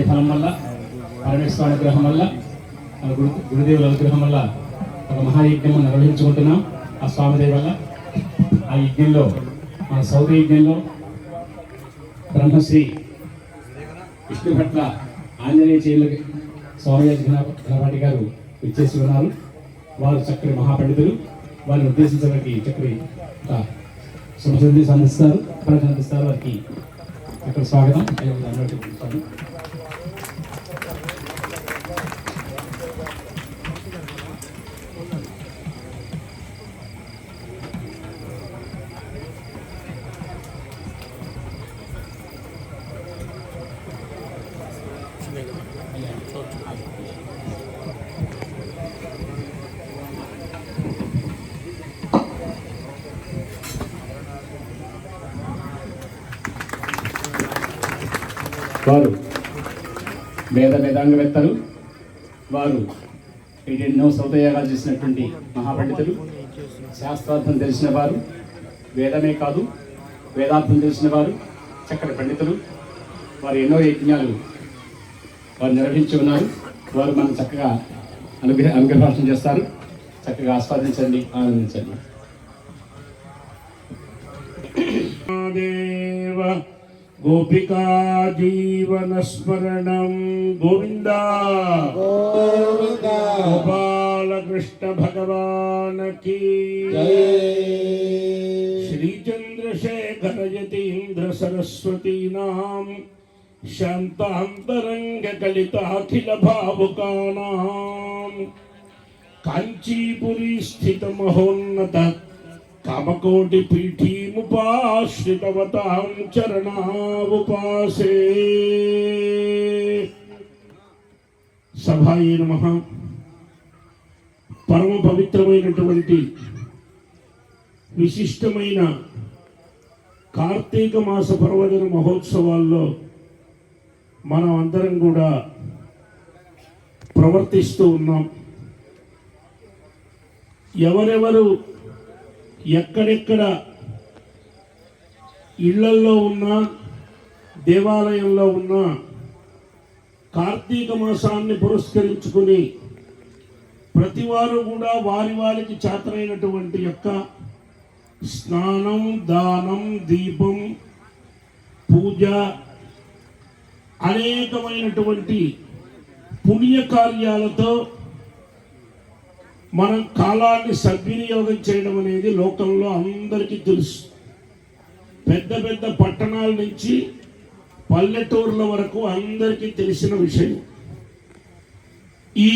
ఫలం వల్ల పరమేశ్వర అనుగ్రహం వల్ల మన గురుదేవుల అనుగ్రహం వల్ల ఒక మహాయజ్ఞం నిర్వహించుకుంటున్నాం. ఆ స్వామిదేవి వల్ల ఆ యజ్ఞంలో మన సౌర యజ్ఞంలో బ్రహ్మశ్రీ విష్ణుభట్ల ఆంజనేయ చేయుల స్వామి ఘనపాటి గారు ఇచ్చేసి ఉన్నారు. వారు చక్కటి మహాపండితులు. వారిని ఉద్దేశించడానికి చక్కటి సంస్కృతి అందిస్తారు, ప్రజలు అందిస్తారు. వారికి చక్కటి స్వాగతం. వారు వేదాంగవేత్తలు. వారు ఎన్నో సౌతయాగాలు చేసినటువంటి మహాపండితులు, శాస్త్రార్థం తెలిసిన వారు, వేదమే కాదు వేదార్థం తెలిసిన వారు, చక్కటి పండితులు. వారు ఎన్నో యజ్ఞాలు వారు నిర్వహించి ఉన్నారు. వారు మనం చక్కగా అనుగ్రహం చేస్తారు. చక్కగా ఆస్వాదించండి, ఆనందించండి. గోపికా జీవన స్మరణం గోవింద గోపాలకృష్ణ భగవాన్ కీ శ్రీ చంద్రశేఖర యతీంద్ర సరస్వతీనాం శాంతాంతరంగ కలితాఖిల భావుకానాం కాంచీపురీ స్థిత మహోన్నత కామకోటి పీఠీముపాశ్రితవతాం చరణావుపాసే. సభాయే నమః. పరమ పవిత్రమైనటువంటి విశిష్టమైన కార్తీక మాస పర్వదిన మహోత్సవాల్లో మనం అందరం కూడా ప్రవర్తిస్తూ ఉన్నాం. ఎవరెవరు ఎక్కడెక్కడ ఇళ్లల్లో ఉన్నా, దేవాలయంలో ఉన్నా, కార్తీక మాసాన్ని పురస్కరించుకుని ప్రతివారు కూడా వారి వారికి చేతనైనటువంటి యొక్క స్నానం, దానం, దీపం, పూజ అనేకమైనటువంటి పుణ్యకార్యాలతో మనం కాలాన్ని సద్వినియోగం చేయడం అనేది లోకంలో అందరికీ తెలుసు. పెద్ద పెద్ద పట్టణాల నుంచి పల్లెటూర్ల వరకు అందరికీ తెలిసిన విషయం. ఈ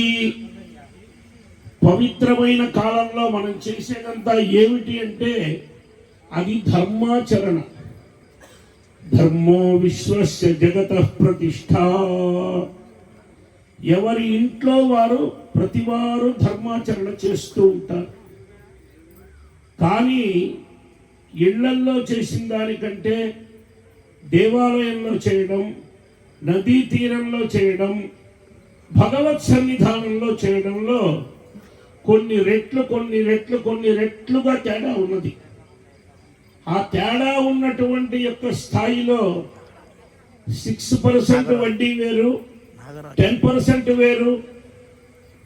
పవిత్రమైన కాలంలో మనం చేసేదంతా ఏమిటి అంటే అది ధర్మాచరణ. ధర్మో విశ్వస్య జగతః ప్రతిష్ఠ. ఎవరి ఇంట్లో వారు ప్రతివారు ధర్మాచరణ చేస్తూ ఉంటారు. కానీ ఇళ్లల్లో చేసిన దానికంటే దేవాలయంలో చేయడం, నదీ తీరంలో చేయడం, భగవత్ సన్నిధానంలో చేయడంలో కొన్ని రెట్లుగా తేడా ఉన్నది. ఆ తేడా ఉన్నటువంటి యొక్క స్థాయిలో 6% వడ్డీ వేరు, 10% వేరు,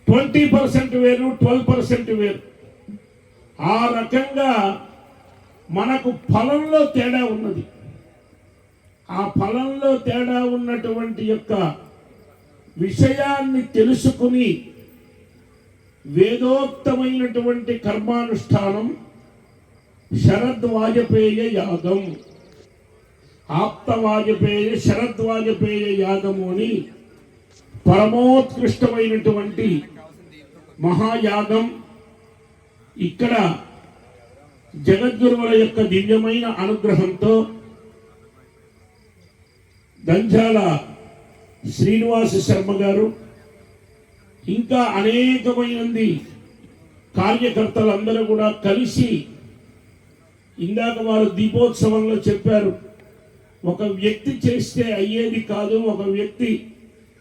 20% వేరు, 12% వేరు. ఆ రకంగా మనకు ఫలంలో తేడా ఉన్నది. ఆ ఫలంలో తేడా ఉన్నటువంటి యొక్క విషయాన్ని తెలుసుకుని వేదోక్తమైనటువంటి కర్మానుష్ఠానం శరద్వాజపేయ యాగం, ఆప్తవాజపేయ శరద్వాజపేయ యాగము అని పరమోత్కృష్టమైనటువంటి మహాయాగం. ఇక్కడ జగద్గురువుల యొక్క దివ్యమైన అనుగ్రహంతో దంజాల శ్రీనివాస శర్మ గారు ఇంకా అనేకమైనది కార్యకర్తలందరూ కూడా కలిసి, ఇందాక వారు దీపోత్సవంలో చెప్పారు, ఒక వ్యక్తి చేస్తే అయ్యేది కాదు, ఒక వ్యక్తి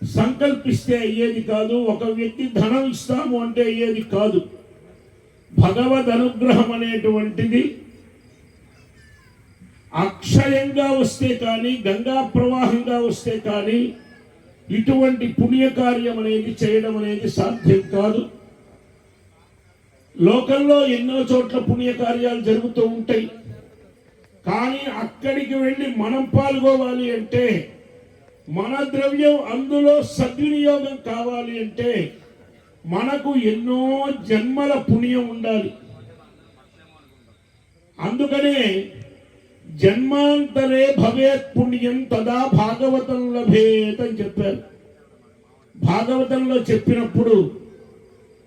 సంకల్పిస్తే అయ్యేది కాదు, ఒక వ్యక్తి ధనం ఇస్తాము అంటే అయ్యేది కాదు. భగవద్ అనుగ్రహం అనేటువంటిది అక్షయంగా వస్తే కానీ, గంగా ప్రవాహంగా వస్తే కానీ ఇటువంటి పుణ్యకార్యం అనేది చేయడం అనేది సాధ్యం కాదు. లోకంలో ఎన్నో చోట్ల పుణ్యకార్యాలు జరుగుతూ ఉంటాయి. కానీ అక్కడికి వెళ్ళి మనం పాల్గొవాలి అంటే, మన ద్రవ్యం అందులో సద్వినియోగం కావాలి అంటే మనకు ఎన్నో జన్మల పుణ్యం ఉండాలి. అందుకనే జన్మాంతరే భవేత్ పుణ్యం తదా భాగవతం లభేత్ అని చెప్పారు. భాగవతంలో చెప్పినప్పుడు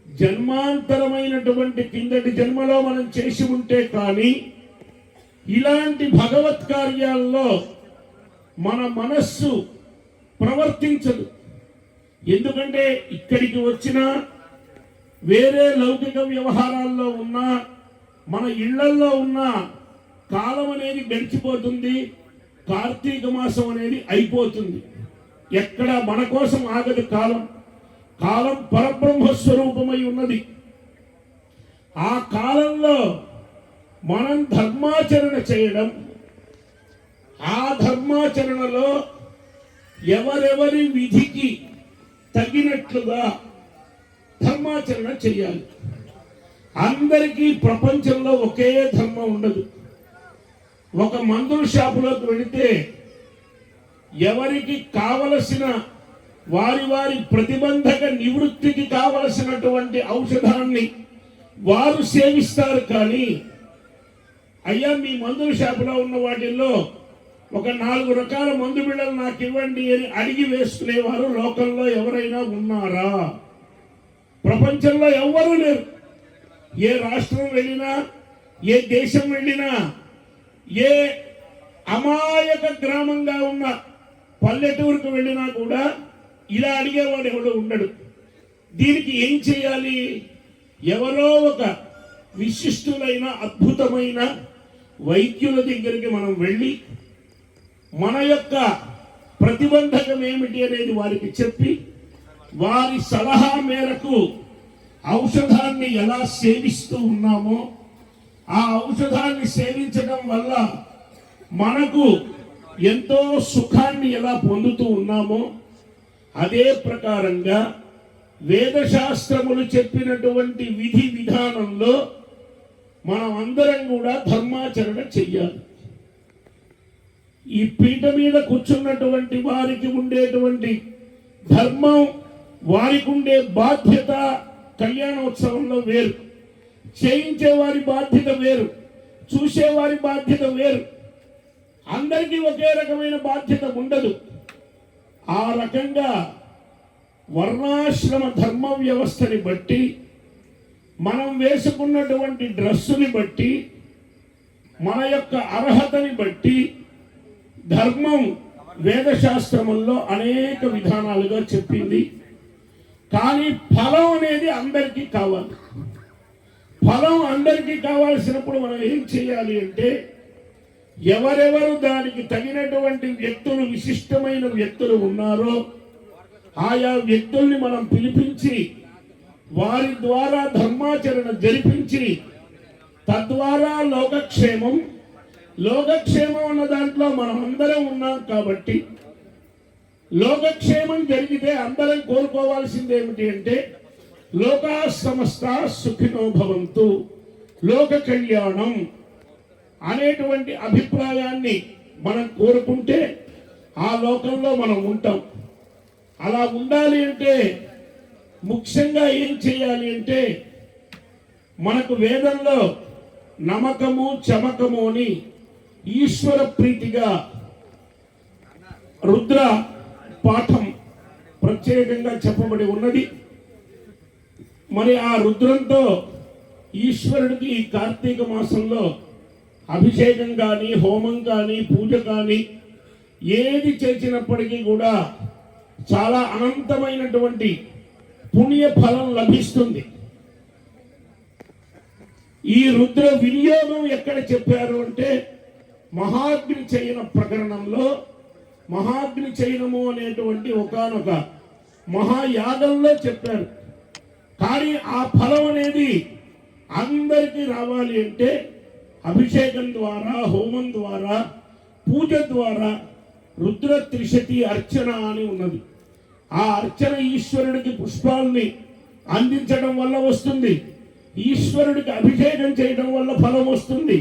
జన్మాంతరమైనటువంటి కిందటి జన్మలో మనం చేసి ఉంటే కానీ ఇలాంటి భగవత్ కార్యాల్లో మన మనస్సు ప్రవర్తించదు. ఎందుకంటే ఇక్కడికి వచ్చిన వేరే లౌకిక వ్యవహారాల్లో ఉన్నా, మన ఇళ్లల్లో ఉన్న కాలం అనేది గడిచిపోతుంది. కార్తీక మాసం అనేది అయిపోతుంది. ఎక్కడ మన కోసం ఆగదు కాలం. కాలం పరబ్రహ్మస్వరూపమై ఉన్నది. ఆ కాలంలో మనం ధర్మాచరణ చేయడం, ఆ ధర్మాచరణలో ఎవరెవరి విధికి తగినట్లుగా ధర్మాచరణ చేయాలి. అందరికీ ప్రపంచంలో ఒకే ధర్మం ఉండదు. ఒక మందుల షాపులోకి వెళితే ఎవరికి కావలసిన వారి వారి ప్రతిబంధక నివృత్తికి కావలసినటువంటి ఔషధాన్ని వారు సేవిస్తారు. కానీ అయ్యా మీ మందుల షాపులో ఉన్న వాటిల్లో ఒక 4 రకాల మందు బిళ్ళలు నాకు ఇవ్వండి అని అడిగి వేసుకునేవారు లోకంలో ఎవరైనా ఉన్నారా? ప్రపంచంలో ఎవ్వరూ లేరు. ఏ రాష్ట్రం వెళ్ళినా, ఏ దేశం వెళ్ళినా, ఏ అమాయక గ్రామంగా ఉన్న పల్లెటూరుకు వెళ్ళినా కూడా ఇలా అడిగేవాడు ఎవడు ఉండడు. దీనికి ఏం చేయాలి? ఎవరో ఒక విశిష్టులైన అద్భుతమైన వైద్యుల దగ్గరికి మనం వెళ్ళి మన యొక్క ప్రతిబంధకం ఏమిటి అనేది వారికి చెప్పి వారి సలహా మేరకు ఔషధాన్ని ఎలా సేవిస్తూ ఉన్నామో, ఆ ఔషధాన్ని సేవించడం వల్ల మనకు ఎంతో సుఖాన్ని ఎలా పొందుతూ ఉన్నామో అదే ప్రకారంగా వేదశాస్త్రములు చెప్పినటువంటి విధి విధానంలో మనం అందరం కూడా ధర్మాచరణ చెయ్యాలి. ఈ పీఠ మీద కూర్చున్నటువంటి వారికి ఉండేటువంటి ధర్మం, వారికి ఉండే బాధ్యత కళ్యాణోత్సవంలో వేరు, చేయించే వారి బాధ్యత వేరు, చూసేవారి బాధ్యత వేరు. అందరికీ ఒకే రకమైన బాధ్యత ఉండదు. ఆ రకంగా వర్ణాశ్రమ ధర్మ వ్యవస్థని బట్టి, మనం వేసుకున్నటువంటి డ్రెస్సుని బట్టి, మన యొక్క అర్హతని బట్టి ధర్మం వేదశాస్త్రముల్లో అనేక విధానాలుగా చెప్పింది. కానీ ఫలం అనేది అందరికీ కావాలి. ఫలం అందరికీ కావాల్సినప్పుడు మనం ఏం చేయాలి అంటే, ఎవరెవరు దానికి తగినటువంటి వ్యక్తులు, విశిష్టమైన వ్యక్తులు ఉన్నారో ఆయా వ్యక్తుల్ని మనం పిలిపించి వారి ద్వారా ధర్మాచరణ జరిపించి తద్వారా లోకక్షేమం అన్న దాంట్లో మనం అందరం ఉన్నాం. కాబట్టి లోకక్షేమం జరిగితే అందరం కోరుకోవాల్సింది ఏమిటి అంటే, లోకా సమస్త సుఖినో భవంతు, లోక కళ్యాణం అనేటువంటి అభిప్రాయాన్ని మనం కోరుకుంటే ఆ లోకంలో మనం ఉంటాం. అలా ఉండాలి అంటే ముఖ్యంగా ఏం చేయాలి అంటే, మనకు వేదంలో నమకము చమకము అని ఈశ్వర ప్రీతిగా రుద్ర పాఠం ప్రత్యేకంగా చెప్పబడి ఉన్నది. మరి ఆ రుద్రంతో ఈశ్వరుడికి ఈ కార్తీక మాసంలో అభిషేకం కానీ, హోమం కానీ, పూజ కానీ ఏది చేసినప్పటికీ కూడా చాలా అనంతమైనటువంటి పుణ్య ఫలం లభిస్తుంది. ఈ రుద్ర వినియోగం ఎక్కడ చెప్పారు అంటే, మహాగ్ని చయన ప్రకరణంలో మహాగ్ని చయనము అనేటువంటి ఒకానొక మహాయాగంలో చెప్పారు. కానీ ఆ ఫలం అనేది అందరికీ రావాలి అంటే అభిషేకం ద్వారా, హోమం ద్వారా, పూజ ద్వారా రుద్ర త్రిశతి అర్చన అని ఉన్నది. ఆ అర్చన ఈశ్వరుడికి పుష్పాలని అందించడం వల్ల వస్తుంది. ఈశ్వరుడికి అభిషేకం చేయడం వల్ల ఫలం వస్తుంది.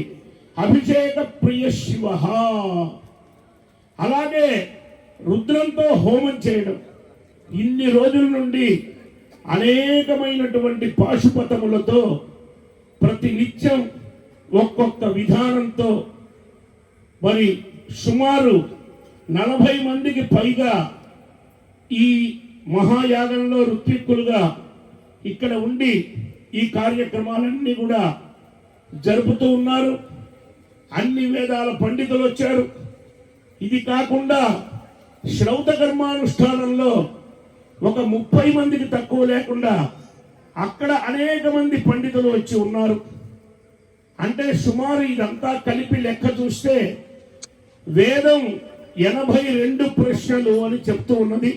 అభిషేక ప్రియ శివ. అలాగే రుద్రంతో హోమం చేయడం. ఇన్ని రోజుల నుండి అనేకమైనటువంటి పాశుపతములతో ప్రతి నిత్యం ఒక్కొక్క విధానంతో మరి సుమారు 40 మందికి పైగా ఈ మహాయాగంలో ఋత్విక్కులుగా ఇక్కడ ఉండి ఈ కార్యక్రమాలన్నీ కూడా జరుపుతూ ఉన్నారు. అన్ని వేదాల పండితులు వచ్చారు. ఇది కాకుండా శ్రౌత కర్మానుష్ఠానంలో ఒక 30 మందికి తక్కువ లేకుండా అక్కడ అనేక మంది పండితులు వచ్చి ఉన్నారు. అంటే సుమారు ఇదంతా కలిపి లెక్క చూస్తే వేదం 82 ప్రశ్నలు అని చెప్తూ ఉన్నది.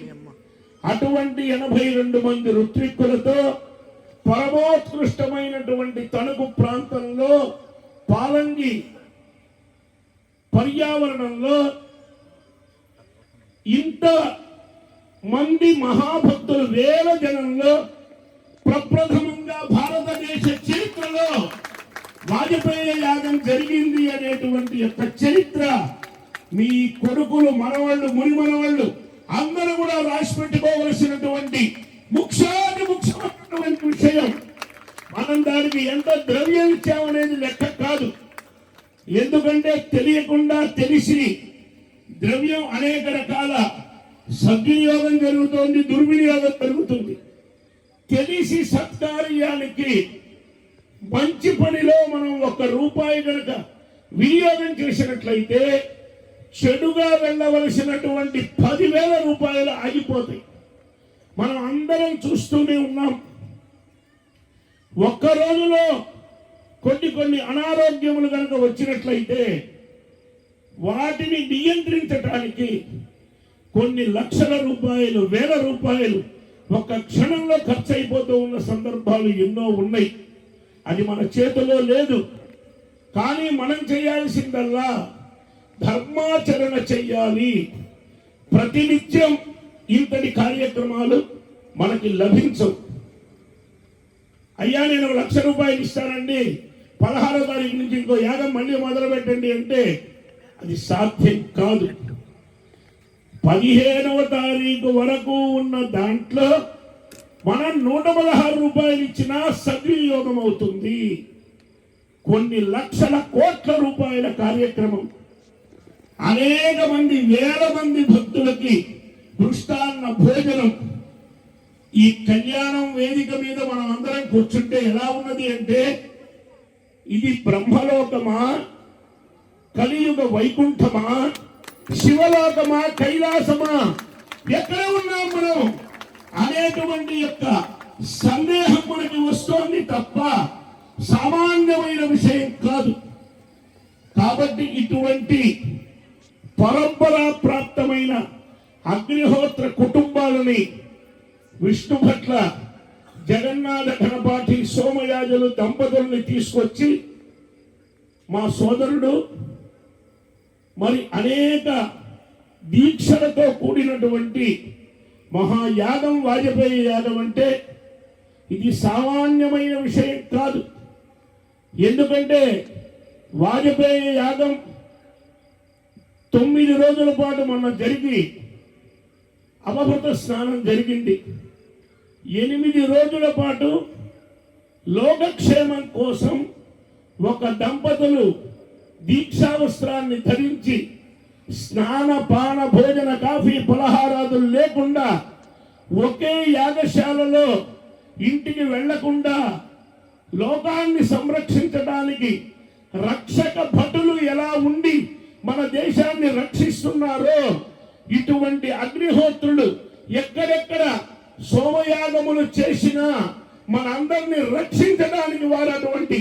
అటువంటి 82 మంది ఋత్విక్కులతో పరమోత్కృష్టమైనటువంటి తణుకు ప్రాంతంలో పాలంగి పర్యావరణంలో ఇంత మంది మహాభక్తులు వేల జనంలో ప్రప్రథమంగా భారతదేశ చరిత్రలో వాజపేయి యాగం జరిగింది అనేటువంటి యొక్క చరిత్ర మీ కొడుకులు, మనవాళ్ళు, ముని మనవాళ్ళు అందరూ కూడా రాసి పెట్టుకోవలసినటువంటి ముఖ్యమైనటువంటి విషయం. మనం దానికి ఎంత ద్రవ్యం ఇచ్చామనేది లెక్క కాదు. ఎందుకంటే తెలియకుండా తెలిసి ద్రవ్యం అనేక రకాల సద్వినియోగం జరుగుతోంది, దుర్వినియోగం జరుగుతుంది. తెలిసి సత్కార్యానికి మంచి పనిలో మనం 1 రూపాయి కనుక వినియోగం చేసినట్లయితే చెడుగా వెళ్ళవలసినటువంటి 10,000 రూపాయలు ఆగిపోతాయి. మనం అందరం చూస్తూనే ఉన్నాం. ఒక్క రోజులో కొన్ని అనారోగ్యములు కనుక వచ్చినట్లయితే వాటిని నియంత్రించడానికి కొన్ని లక్షల రూపాయలు, వేల రూపాయలు ఒక్క క్షణంలో ఖర్చు అయిపోతూ ఉన్న సందర్భాలు ఎన్నో ఉన్నాయి. అది మన చేతిలో లేదు. కానీ మనం చేయాల్సిందల్లా ధర్మాచరణ చెయ్యాలి. ప్రతినిత్యం ఇంతటి కార్యక్రమాలు మనకి లభించవు. అయ్యా నేను 1,00,000 రూపాయలు ఇస్తానండి, 16వ తారీఖు నుంచి ఇంకో యాగం మళ్ళీ మొదలు పెట్టండి అంటే అది సాధ్యం కాదు. 15వ తారీఖు వరకు ఉన్న దాంట్లో మనం 116 రూపాయలు ఇచ్చినా సద్వినియోగం అవుతుంది. కొన్ని లక్షల కోట్ల రూపాయల కార్యక్రమం అనేక మంది, వేల మంది భక్తులకి మృష్టాన్న భోజనం. ఈ కళ్యాణం వేదిక మీద మనం అందరం కూర్చుంటే ఎలా ఉన్నది అంటే ఇది బ్రహ్మలోకమా, కలియుగ వైకుంఠమా, శివలోకమా, కైలాసమా, ఎక్కడ ఉన్నాం మనం అనేటువంటి యొక్క సందేహం మనకి వస్తోంది తప్ప సామాన్యమైన విషయం కాదు. కాబట్టి ఇటువంటి పరంపరా ప్రాప్తమైన అగ్నిహోత్ర కుటుంబాలని విష్ణు భట్ల జగన్నాథ ఘనపాఠి సోమయాజులు దంపతుల్ని తీసుకొచ్చి మా సోదరుడు మరి అనేక దీక్షలతో కూడినటువంటి మహాయాగం వాజపేయి యాగం అంటే ఇది సామాన్యమైన విషయం కాదు. ఎందుకంటే వాజపేయి యాగం 9 రోజుల పాటు మొన్న జరిగి అవభృత స్నానం జరిగింది. 8 రోజుల పాటు లోకక్షేమం కోసం ఒక దంపతులు దీక్షావస్త్రాన్ని ధరించి స్నాన పాన భోజన కాఫీ పలహారాదులు లేకుండా ఒకే యాగశాలలో ఇంటికి వెళ్లకుండా లోకాన్ని సంరక్షించడానికి రక్షక భటులు ఎలా ఉండి మన దేశాన్ని రక్షిస్తున్నారో ఇటువంటి అగ్నిహోత్రులు ఎక్కడెక్కడ సోమయాగములు చేసినా మనందరినీ రక్షించడానికి వారు అటువంటి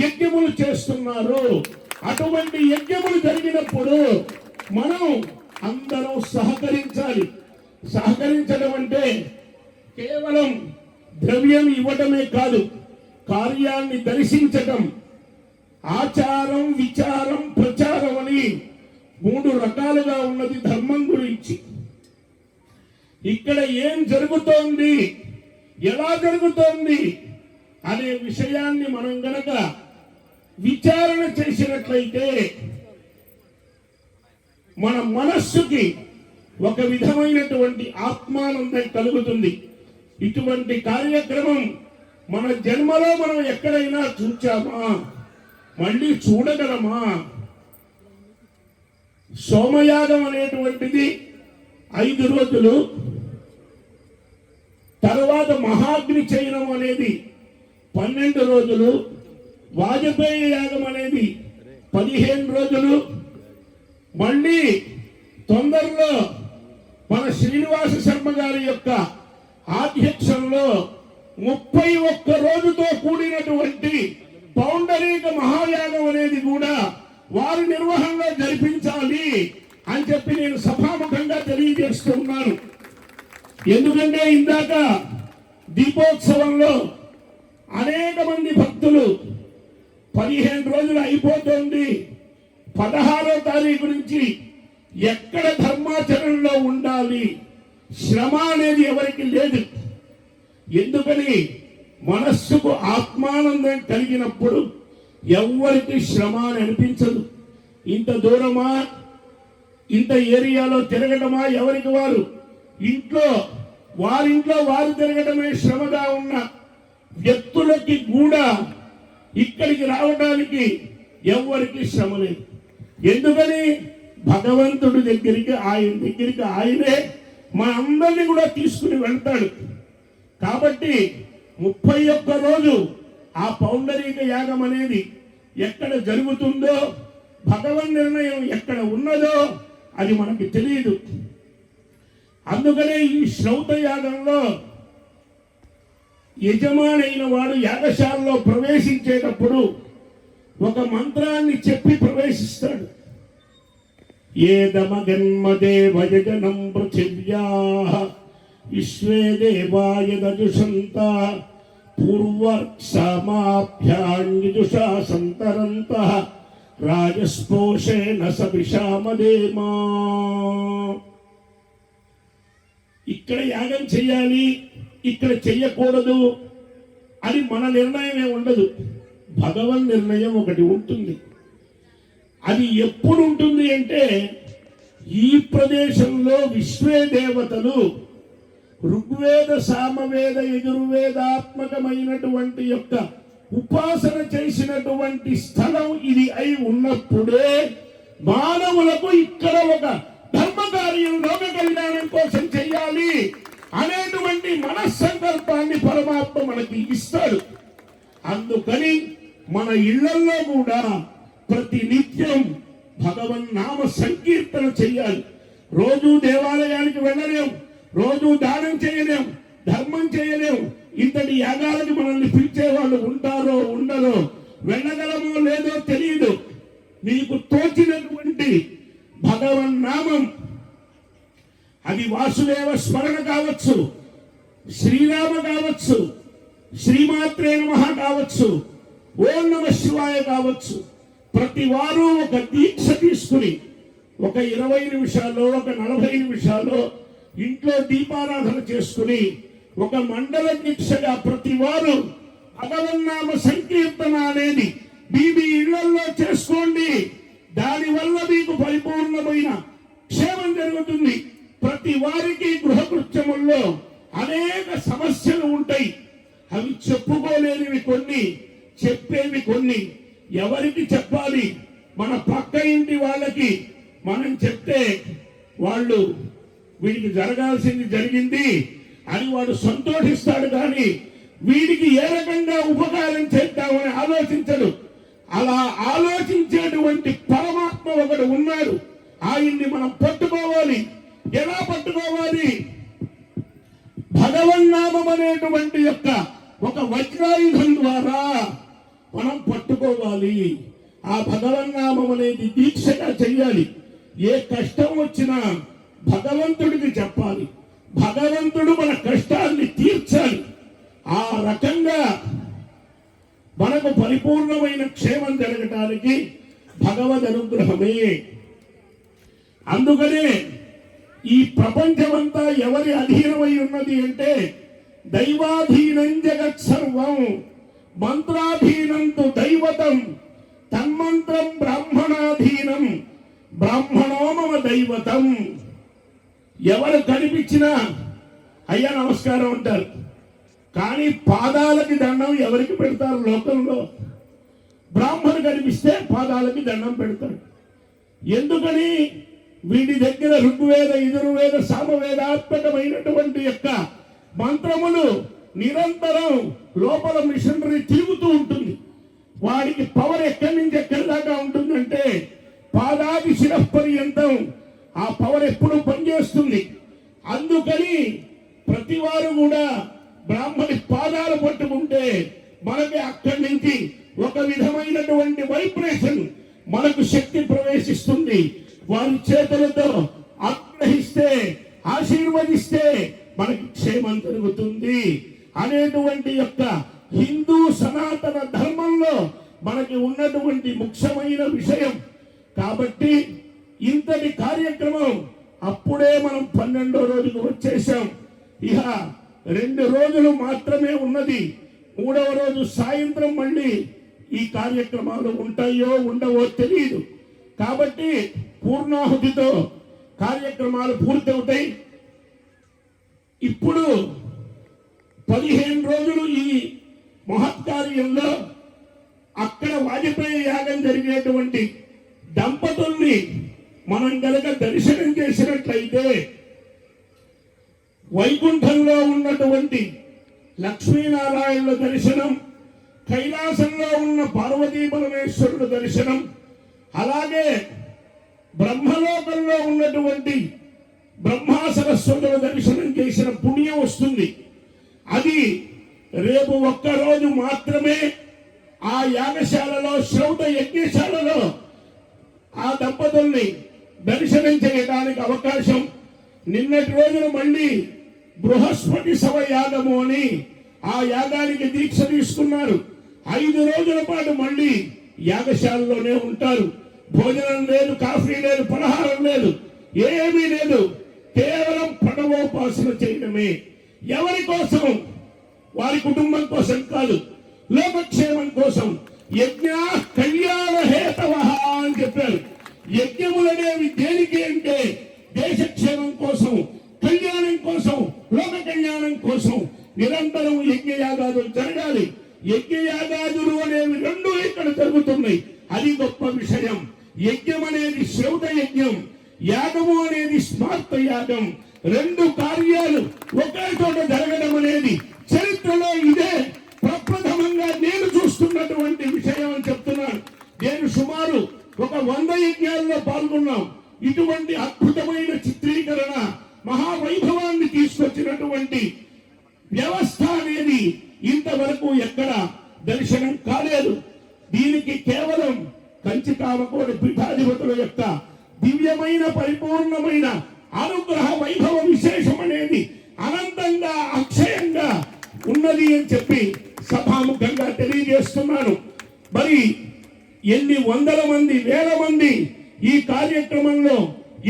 యజ్ఞములు చేస్తున్నారు. అటువంటి యజ్ఞములు జరిగినప్పుడు మనం అందరం సహకరించాలి. సహకరించడం అంటే కేవలం ద్రవ్యం ఇవ్వటమే కాదు, కార్యాన్ని దర్శించటం. ఆచారం, విచారం, ప్రచారం అని 3 రకాలుగా ఉన్నది ధర్మం గురించి. ఇక్కడ ఏం జరుగుతోంది, ఎలా జరుగుతోంది అనే విషయాన్ని మనం గనక విచారణ చేసినట్లయితే మన మనస్సుకి ఒక విధమైనటువంటి ఆత్మానందం కలుగుతుంది. ఇటువంటి కార్యక్రమం మన జన్మలో మనం ఎక్కడైనా చూచామా, మళ్ళీ చూడగలమా? సోమయాగం అనేటువంటిది 5 రోజులు, తర్వాత మహాగ్ని చయనం అనేది 12 రోజులు, వాజపేయ యాగం అనేది 15 రోజులు, మళ్ళీ తొందరలో మన శ్రీనివాస శర్మ గారి యొక్క ఆధ్యక్షంలో 31 రోజుతో కూడినటువంటి పౌండరీక మహాయాగం అనేది కూడా వారి నిర్వహణలో జరిపించాలి అని చెప్పి నేను సభాముఖంగా తెలియజేస్తున్నాను. ఎందుకంటే ఇందాక దీపోత్సవంలో అనేక మంది భక్తులు 15 రోజులు అయిపోతుంది, 16వ తారీఖు నుంచి ఎక్కడ ధర్మాచరణలో ఉండాలి, శ్రమ అనేది ఎవరికి లేదు. ఎందుకని మనస్సుకు ఆత్మానందం కలిగినప్పుడు ఎవరికి శ్రమ అని అనిపించదు. ఇంత దూరమా, ఇంత ఏరియాలో తిరగటమా, ఎవరికి వారు వారింట్లో వారు తిరగటమే శ్రమగా ఉన్న వ్యక్తులకి కూడా ఇక్కడికి రావడానికి ఎవరికి శ్రమ లేదు. ఎందుకని భగవంతుడి దగ్గరికి ఆయనే మన అందరినీ కూడా తీసుకుని వెళ్తాడు. కాబట్టి 31 రోజు ఆ పౌండరీక యాగం అనేది ఎక్కడ జరుగుతుందో, భగవన్ నిర్ణయం ఎక్కడ ఉన్నదో అది మనకి తెలియదు. అందుకనే ఈ శ్రౌత యాగంలో యజమానైన వాడు యాగశాలలో ప్రవేశించేటప్పుడు ఒక మంత్రాన్ని చెప్పి ప్రవేశిస్తాడు. ఏదమగన్మదేవయజనం పృథివ్యాః విశ్వే దేవాయ దజుషంత పూర్వసమాభ్యాన్యుషా సంతరంతః రాజస్పోషేణ సవిషామదేమా. ఇక్కడ యాగం చేయాలి, ఇక్కడ చెయ్యకూడదు అని మన నిర్ణయమే ఉండదు. భగవన్ నిర్ణయం ఒకటి ఉంటుంది. అది ఎప్పుడు ఉంటుంది అంటే, ఈ ప్రదేశంలో విశ్వే దేవతలు ఋగ్వేద సామవేద యజుర్వేదాత్మకమైనటువంటి యొక్క ఉపాసన చేసినటువంటి స్థలం ఇది అయి ఉన్నప్పుడే మానవులకు ఇక్కడ ఒక ధర్మకార్యం, లోక కళ్యాణం కోసం చెయ్యాలి అనేటువంటి మనస్సంకల్పాన్ని పరమాత్మ మనకి ఇస్తాడు. అందుకని మన ఇళ్లలో కూడా ప్రతి నిత్యం భగవన్ నామ సంకీర్తన చెయ్యాలి. రోజు దేవాలయానికి వెళ్ళలేం, రోజు దానం చేయలేం, ధర్మం చేయలేం. ఇంతటి యాగాలకి మనల్ని పిలిచే వాళ్ళు ఉంటారో ఉండరో, వెళ్ళగలమో లేదో తెలియదు. మీకు తోచినటువంటి భగవన్ నామం, అది వాసుదేవ స్మరణ కావచ్చు, శ్రీరామ కావచ్చు, శ్రీమాత్రే నమః కావచ్చు, ఓం నమః శివాయ కావచ్చు. ప్రతి వారు ఒక దీక్ష తీసుకుని ఒక 20 నిమిషాల్లో, ఒక 40 నిమిషాల్లో ఇంట్లో దీపారాధన చేసుకుని ఒక మండల దీక్షగా ప్రతి వారు భగవన్నామ సంకీర్తన అనేది మీ ఇళ్లలో చేసుకోండి. దానివల్ల మీకు పరిపూర్ణమైన క్షేమం జరుగుతుంది. ప్రతి వారికి గృహకృత్యముల్లో అనేక సమస్యలు ఉంటాయి. అవి చెప్పుకోలేనివి కొన్ని, చెప్పేవి కొన్ని. ఎవరికి చెప్పాలి? మన పక్క ఇంటి వాళ్ళకి మనం చెప్తే వాళ్ళు వీడికి జరగాల్సింది జరిగింది అని వాడు సంతోషిస్తాడు, కానీ వీడికి ఏ రకంగా ఉపకారం చేద్దామని ఆలోచించడు. అలా ఆలోచించేటువంటి పరమాత్మ ఒకడు ఉన్నాడు. ఆయన్ని మనం పట్టుకోవాలి. ఎలా పట్టుకోవాలి? భగవన్నామం అనేటువంటి యొక్క ఒక వజ్రాయుధం ద్వారా మనం పట్టుకోవాలి. ఆ భగవన్నామం అనేది దీక్షగా చెయ్యాలి. ఏ కష్టం వచ్చినా భగవంతుడికి చెప్పాలి. భగవంతుడు మన కష్టాన్ని తీర్చాలి. ఆ రకంగా మనకు పరిపూర్ణమైన క్షేమం జరగటానికి భగవద్ అనుగ్రహమే. అందుకనే ఈ ప్రపంచమంతా ఎవరి అధీనమై ఉన్నది అంటే దైవాధీనం జగత్ సర్వం మంత్రాధీనం తు దైవతం తన్మంత్రం బ్రాహ్మణాధీనం బ్రాహ్మణో మమ దైవతం. ఎవరు కనిపించినా అయ్యా నమస్కారం అంటారు, కానీ పాదాలకి దండం ఎవరికి పెడతారు లోకంలో? బ్రాహ్మణుడు కనిపిస్తే పాదాలకి దండం పెడతాడు. ఎందుకని? వీడి దగ్గర ఋగ్వేద యజుర్వేద సామవేదాత్మకమైనటువంటి యొక్క మంత్రములు నిరంతరం లోపల మిషనరీ తిరుగుతూ ఉంటుంది. వాడికి పవర్ ఎక్కడి నుంచి ఎక్కడి దాకా ఉంటుందంటే పాదాది శిరపర్యంతం ఆ పవర్ ఎప్పుడు పనిచేస్తుంది. అందుకని ప్రతి వారు కూడా బ్రాహ్మణి పాదాలు పట్టుకుంటే మనకి అక్కడి నుంచి ఒక విధమైనటువంటి వైబ్రేషన్ మనకు శక్తి ప్రవేశిస్తుంది. వారి చేతులతో ఆగ్రహిస్తే ఆశీర్వదిస్తే మనకి క్షేమం జరుగుతుంది అనేటువంటి యొక్క హిందూ సనాతన ధర్మంలో మనకి ఉన్నటువంటి ముఖ్యమైన విషయం. కాబట్టి ఇంతటి కార్యక్రమం అప్పుడే మనం 12వ రోజుకు వచ్చేసాం. ఇక 2 రోజులు మాత్రమే ఉన్నది. 3వ రోజు సాయంత్రం మళ్ళీ ఈ కార్యక్రమాలు ఉంటాయో ఉండవో తెలియదు. కాబట్టి పూర్ణాహుతితో కార్యక్రమాలు పూర్తవుతాయి. ఇప్పుడు 15 రోజులు ఈ మహత్కార్యంలో అక్కడ వాజపేయి యాగం జరిగేటువంటి దంపతుల్ని మనం కనుక దర్శనం చేసినట్లయితే వైకుంఠంలో ఉన్నటువంటి లక్ష్మీనారాయణుల దర్శనం, కైలాసంలో ఉన్న పార్వతీ పరమేశ్వరుడు దర్శనం, అలాగే బ్రహ్మలోకంలో ఉన్నటువంటి బ్రహ్మా సరస్వతుల దర్శనం చేసిన పుణ్యం వస్తుంది. అది రేపు ఒక్కరోజు మాత్రమే ఆ యాగశాలలో శ్రౌత యజ్ఞశాలలో ఆ దంపతుల్ని దర్శనం చేయడానికి అవకాశం. నిన్నటి రోజున మళ్ళీ బృహస్పతి సవ యాగము అని ఆ యాగానికి దీక్ష తీసుకున్నారు. 5 రోజుల పాటు మళ్ళీ యాగశాలలోనే ఉంటారు. భోజనం లేదు, కాఫీ లేదు, పలహారం లేదు, ఏమీ లేదు. కేవలం ప్రణవోపాసన చేయడమే. ఎవరి కోసం? వారి కుటుంబం కోసం కాదు, లోకక్షేమం కోసం. యజ్ఞ కళ్యాణ హేతవ అని చెప్పారు. యజ్ఞములనేవి దేనికి అంటే దేశక్షేమం కోసం, కళ్యాణం కోసం, లోక కళ్యాణం కోసం నిరంతరం యజ్ఞయాగాదులు జరగాలి. యజ్ఞయాగాదులు అనేవి 2 ఇక్కడ జరుగుతున్నాయి. అది గొప్ప విషయం. యజ్ఞం అనేది శ్రౌత యజ్ఞం, యాగము అనేది స్మార్త యాగం. 2 కార్యాలు ఒకే చోట జరగడం అనేది చరిత్రలో ఇదే ప్రప్రథమంగా నేను చూస్తున్నటువంటి విషయం అని చెప్తున్నాను. నేను సుమారు ఒక 100 యజ్ఞాల్లో పాల్గొన్నాం. ఇటువంటి అద్భుతమైన చిత్రీకరణ, మహావైభవాన్ని తీసుకొచ్చినటువంటి వ్యవస్థ అనేది ఇంతవరకు ఎక్కడ దర్శనం కాలేదు. దీనికి కేవలం కంచి కామకోటి పీఠాధిపతుల యొక్క దివ్యమైన పరిపూర్ణమైన అనుగ్రహ వైభవ విశేషం అనేది అనంతంగా అక్షయంగా ఉన్నది అని చెప్పి సభాముఖంగా తెలియజేస్తున్నాను. మరి ఎన్ని వందల మంది, వేల మంది ఈ కార్యక్రమంలో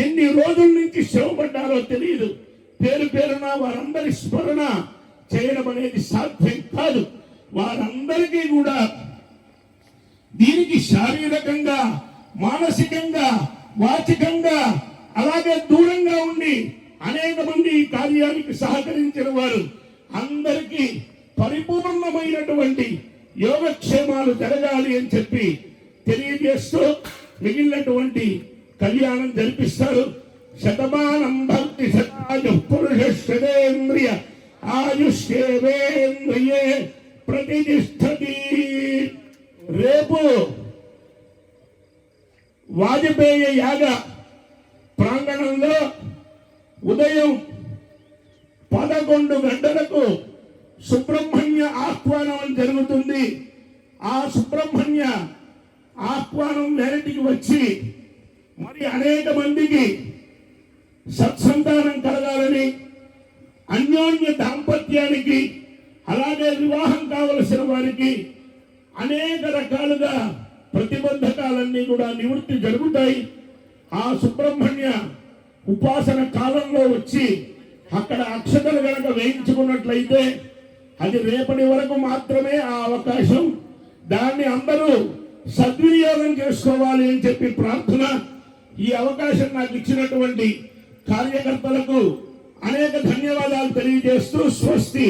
ఎన్ని రోజుల నుంచి శ్రమపడ్డారో తెలియదు. పేరు పేరున వారందరి స్మరణ చేయడం అనేది సాధ్యం కాదు. వారందరికీ కూడా దీనికి శారీరకంగా, మానసికంగా, వాచికంగా అలాగే దూరంగా ఉండి అనేక మంది ఈ కార్యానికి సహకరించిన వారు అందరికీ పరిపూర్ణమైనటువంటి యోగక్షేమాలు జరగాలి అని చెప్పి తెలియజేస్తూ మిగిలినటువంటి కళ్యాణం జరిపిస్తారు. శతమానం భక్తి శతాయు పురుషేంద్రియ ఆయుష్యేంద్రియే ప్రతిష్టతి. రేపు వాజపేయి యాగ ప్రాంగణంలో ఉదయం 11 గంటలకు సుబ్రహ్మణ్య ఆహ్వానం జరుగుతుంది. ఆ సుబ్రహ్మణ్య ఆహ్వానం మేరటికి వచ్చి మరి అనేక మందికి సత్సంతానం కలగాలని, అన్యోన్య దాంపత్యానికి, అలాగే వివాహం కావలసిన వారికి అనేక రకాలుగా ప్రతిబంధకాలన్నీ కూడా నివృత్తి జరుగుతాయి. ఆ సుబ్రహ్మణ్య ఉపాసన కాలంలో వచ్చి అక్కడ అక్షతలు గనక వేయించుకున్నట్లయితే అది రేపటి వరకు మాత్రమే ఆ అవకాశం. దాన్ని అందరూ సద్వినియోగం చేసుకోవాలి అని చెప్పి ప్రార్థన. ఈ అవకాశం నాకు ఇచ్చినటువంటి కార్యకర్తలకు అనేక ధన్యవాదాలు తెలియజేస్తూ స్వస్తి.